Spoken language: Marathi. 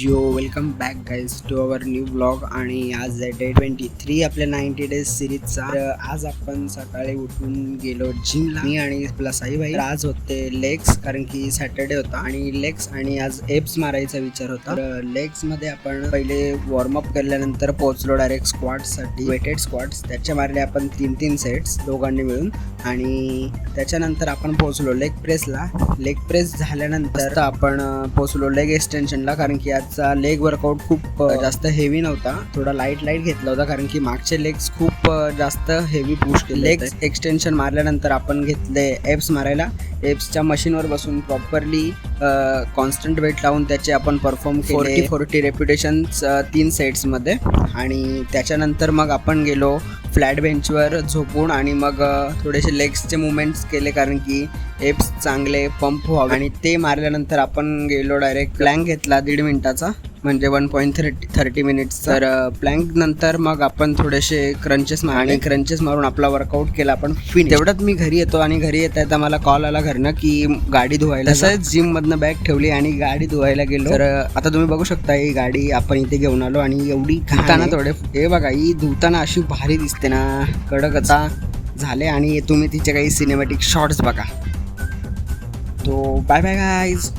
Yo welcome back guys to our new blog. आणि आज आहे डे 23 आपल्या 90 डेज सिरीजचा. आज आपण सकाळी उठून गेलो जिमला, मी आणि प्लस साईभाई. आज होते लेग्स, कारण की सॅटर्डे होता आणि लेग्स आणि आज एप्स मारायचा विचार होता. तर लेग्स मध्ये आपण पहिले वॉर्मअप केल्यानंतर पोहोचलो डायरेक्ट स्क्वॉट्स साठी, वेटेड स्क्वॉट्स. त्याचे मारले आपण 3 सेट्स दोघांनी मिळून. आणि त्याच्यानंतर आपण पोहोचलो लेग प्रेसला. लेग प्रेस झाल्यानंतर आपण पोहोचलो लेग एक्सटेन्शनला, कारण की आजचा लेग वर्कआउट खूप जास्त हेवी नव्हता, थोडा लाईट घेतला होता, कारण की मागचे लेग्स खूप जास्त हेवी पुश केले. लेग एक्सटेन्शन मारल्यानंतर आपण घेतले एप्स मारायला. एप्सच्या मशीनवर बसून प्रॉपरली कॉन्स्टंट वेट लावून त्याचे आपण परफॉर्म केले 40 रेप्युटेशन्स 3 सेट्समध्ये. आणि त्याच्यानंतर मग आपण गेलो फ्लॅट बेंचवर झोपून आणि मग थोडेसे लेग्सचे मुवमेंट्स केले, कारण की एप्स चांगले पंप व्हावे. आणि ते मारल्यानंतर आपण गेलो डायरेक्ट प्लँक घेतला 1.5 मिनिटाचा, म्हणजे 1.30 मिनिट्स. तर प्लँक नंतर मग आपण थोडेसे क्रंचेस आणि क्रंचेस मारून आपला वर्कआउट केला आपण फिनिश. तेवढ्यात मी घरी येतो आणि घरी येता मला कॉल आला घरनं की गाडी धुवायला. तसंच जिम मधनं बॅग ठेवली आणि गाडी धुवायला गेलो. तर आता तुम्ही बघू शकता ही गाडी आपण इथे घेऊन आलो आणि एवढी धुताना थोडे हे बघा, ही धुताना अशी भारी दिसते ना, कडक आता झाले. आणि तुम्ही तिचे काही सिनेमॅटिक शॉट्स बघा. तो बाय बाय गाईज.